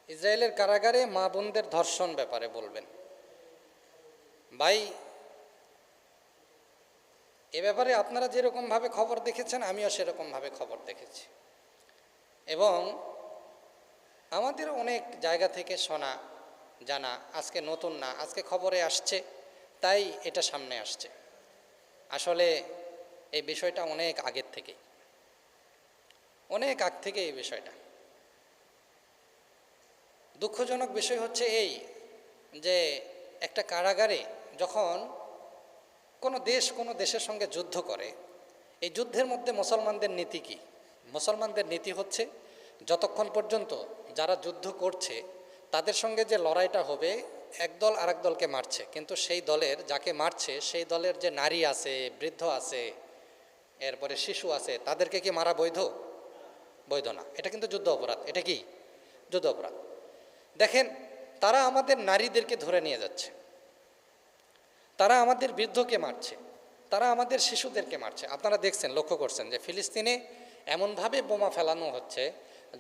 ইসরায়েলের কারাগারে মা বোনদের ধর্ষণ ব্যাপারে বলবেন। ভাই, এ ব্যাপারে আপনারা যেরকমভাবে খবর দেখেছেন আমিও সেরকমভাবে খবর দেখেছি, এবং আমাদের অনেক জায়গা থেকে শোনা জানা, আজকে নতুন না, আজকে খবরে আসছে তাই এটা সামনে আসছে। আসলে এই বিষয়টা অনেক আগের থেকেই, অনেক আগ থেকে এই বিষয়টা। দুঃখজনক বিষয় হচ্ছে এই যে একটা কারাগারে যখন কোনো দেশের সঙ্গে যুদ্ধ করে, এই যুদ্ধের মধ্যে মুসলমানদের নীতি কী? মুসলমানদের নীতি হচ্ছে যতক্ষণ পর্যন্ত যারা যুদ্ধ করছে তাদের সঙ্গে যে লড়াইটা হবে, একদল আরেক দলকে মারছে, কিন্তু সেই দলের যাকে মারছে সেই দলের যে নারী আছে, বৃদ্ধ আছে, এরপরে শিশু আছে, তাদেরকে কি মারা বৈধ? বৈধ না। এটা কিন্তু যুদ্ধ অপরাধ। এটা কি যুদ্ধ অপরাধ? দেখেন, তারা আমাদের নারীদেরকে ধরে নিয়ে যাচ্ছে, তারা আমাদের বৃদ্ধকে মারছে, তারা আমাদের শিশুদেরকে মারছে। আপনারা দেখছেন, লক্ষ্য করছেন যে ফিলিস্তিনে এমনভাবে বোমা ফেলানো হচ্ছে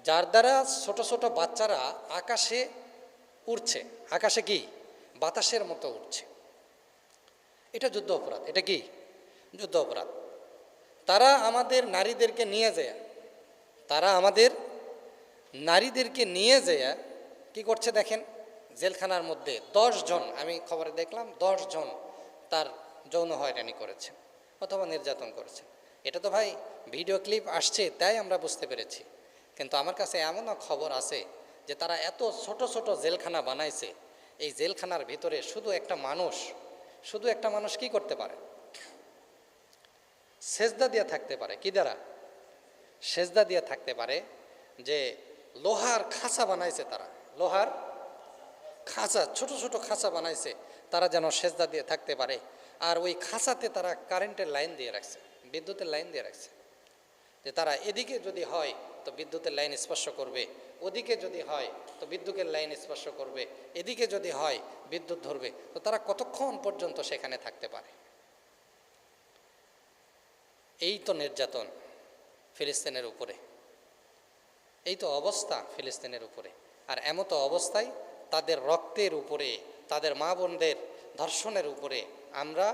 যার দ্বারা ছোট ছোট বাচ্চারা আকাশে উড়ছে, আকাশে কি বাতাসের মতো উঠছে। এটা যুদ্ধ অপরাধ। এটা কি যুদ্ধ অপরাধ? তারা আমাদের নারীদেরকে নিয়ে যায়, তারা আমাদের নারীদেরকে নিয়ে যায় কি করছে দেখেন, জেলখানার মধ্যে 10 জন, আমি খবরে দেখলাম 10 জন তার যৌন হয়রানি করেছে অথবা নির্যাতন করেছে। এটা তো ভাই ভিডিও ক্লিপ আসছে তাই আমরা বুঝতে পেরেছি, কিন্তু আমার কাছে এমনও খবর আছে যে তারা এত ছোট ছোট জেলখানা বানাইছে, এই জেলখানার ভিতরে শুধু একটা মানুষ কি করতে পারে? সেজদা দিয়ে থাকতে পারে। কি দ্বারা? সেজদা দিয়ে থাকতে পারে। যে লোহার খাঁচা বানাইছে, তারা লোহার খাঁচা, ছোট ছোট খাঁচা বানাইছে তারা যেন সেজদা দিয়ে থাকতে পারে। আর ওই খাঁচাতে তারা কারেন্টের লাইন দিয়ে রাখছে, বিদ্যুতের লাইন দিয়ে রাখছে, যে তারা এদিকে যদি হয় তো বিদ্যুতের লাইন স্পর্শ করবে, ওদিকে যদি হয় তো বিদ্যুতের লাইন স্পর্শ করবে, এদিকে যদি হয় বিদ্যুৎ ধরবে। তো তারা কতক্ষণ পর্যন্ত সেখানে থাকতে পারে? এই তো নির্যাতন ফিলিস্তিনের উপরে, এই তো অবস্থা ফিলিস্তিনের উপরে। আর এমতো অবস্থায় তাদের রক্তের উপরে, তাদের মা বোনদের ধর্ষণের উপরে আমরা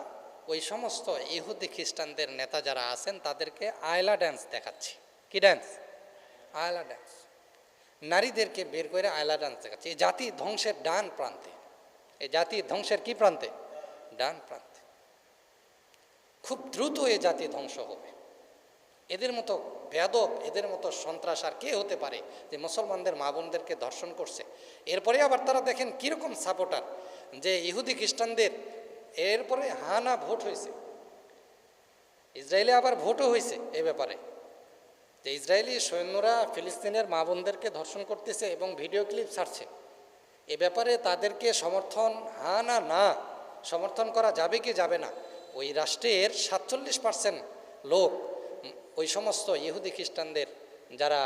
ওই সমস্ত ইহুদি খ্রিস্টানদের নেতা যারা আছেন তাদেরকে আয়লা ড্যান্স দেখাচ্ছি। কি ড্যান্স? আয়লা ড্যান্স। নারীদেরকে বের করে আয়লা ড্যান্স দেখাচ্ছি। এই জাতি ধ্বংসের ডান প্রান্তে, এই জাতি ধ্বংসের কি প্রান্তে? ডান প্রান্তে। খুব দ্রুত এই জাতি ধ্বংস হবে। এদের মতো বেয়াদব, এদের মতো সন্ত্রাস আর কে হতে পারে যে মুসলমানদের মা বোনদেরকে ধর্ষণ করছে? এরপরে আবার তারা দেখেন কীরকম সাপোর্টার, যে ইহুদি খ্রিস্টানদের এরপরে হানা ভোট হয়েছে, ইসরায়েলে আবার ভোটও হয়েছে এ ব্যাপারে, যে ইসরায়েলি সৈন্যরা ফিলিস্তিনের মা বোনদেরকে ধর্ষণ করতেছে এবং ভিডিও ক্লিপ ছাড়ছে। এ ব্যাপারে তাদেরকে সমর্থন, হানা না সমর্থন করা যাবে কি যাবে না? ওই রাষ্ট্রের 47% লোক ওই সমস্ত ইহুদি খ্রিস্টানদের যারা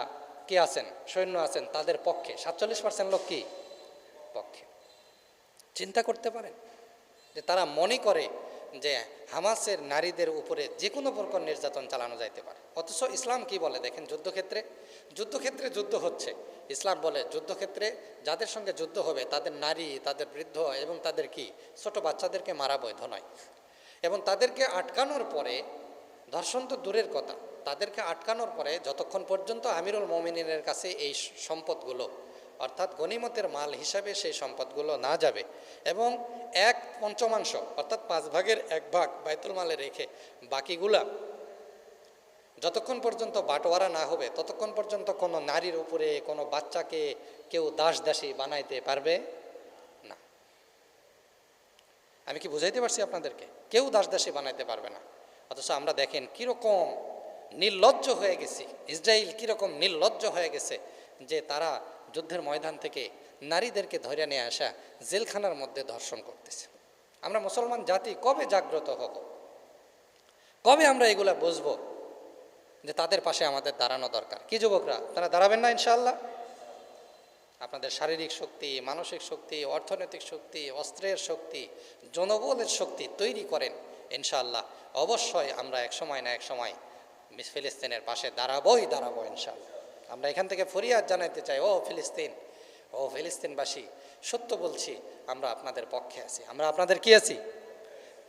কে আছেন, সৈন্য আছেন, তাদের পক্ষে। 47% লোক কি পক্ষে? চিন্তা করতে পারেন যে তারা মনে করে যে হামাসের নারীদের উপরে যে কোনো প্রকার নির্যাতন চালানো যাইতে পারে। অথচ ইসলাম কি বলে দেখেন, যুদ্ধক্ষেত্রে যুদ্ধ হচ্ছে, ইসলাম বলে যুদ্ধক্ষেত্রে যাদের সঙ্গে যুদ্ধ হবে তাদের নারী, তাদের বৃদ্ধ এবং তাদের কি ছোট বাচ্চাদেরকে মারা বৈধ নয়। এবং তাদেরকে আটকানোর পরে, ধর্ষণ তো দূরের কথা, তাদেরকে আটকানোর পরে যতক্ষণ পর্যন্ত আমিরুল মোমিনিনের কাছে এই সম্পদগুলো অর্থাৎ গনিমতের মাল হিসাবে সেই সম্পদগুলো না যাবে এবং 1/5 অর্থাৎ 5 ভাগের 1 ভাগ বাইতুল মালে রেখে বাকিগুলা যতক্ষণ পর্যন্ত বাটোয়ারা না হবে ততক্ষণ পর্যন্ত কোনো নারীর উপরে, কোনো বাচ্চাকে কেউ দাসী বানাইতে পারবে না। আমি কি বুঝাইতে পারছি আপনাদেরকে? কেউ দাসী বানাইতে পারবে না। অথচ আমরা দেখেন কীরকম নির্লজ্জ হয়ে গেছি, ইসরায়েল কীরকম নির্লজ্জ হয়ে গেছে যে তারা যুদ্ধের ময়দান থেকে নারীদেরকে ধরে নিয়ে আসা জেলখানার মধ্যে ধর্ষণ করতেছে। আমরা মুসলমান জাতি কবে জাগ্রত হব? কবে আমরা এগুলা বুঝবো যে তাদের পাশে আমাদের দাঁড়ানো দরকার? কি যুবকরা, তারা দাঁড়াবেন না ইনশাআল্লাহ? আপনাদের শারীরিক শক্তি, মানসিক শক্তি, অর্থনৈতিক শক্তি, অস্ত্রের শক্তি, জনবলের শক্তি তৈরি করেন ইনশাআল্লাহ। অবশ্যই আমরা এক সময় না এক সময় ফিলিস্তিনের পাশে দাঁড়াবো ইনশাআল্লাহ। আমরা এখান থেকে ফরিয়াদ জানাইতে চাই, ও ফিলিস্তিন, ও ও ফিলিস্তিনবাসী, সত্য বলছি, আমরা আপনাদের পক্ষে আছি। আমরা আপনাদের কি আছি?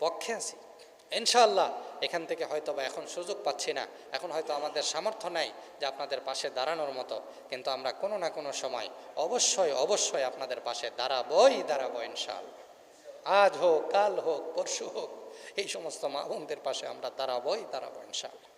পক্ষে আছি ইনশাআল্লাহ। এখান থেকে হয়তো বা এখন সুযোগ পাচ্ছি না, এখন হয়তো আমাদের সামর্থ্য নাই যে আপনাদের পাশে দাঁড়ানোর মতো, কিন্তু আমরা কোনো না কোনো সময় অবশ্যই অবশ্যই আপনাদের পাশে দাঁড়াবো ইনশাআল্লাহ। আজ হোক, কাল হোক, পরশু হোক, এই সমস্ত মা বোনদের পাশে আমরা দাঁড়াবো ইনশাআল্লাহ।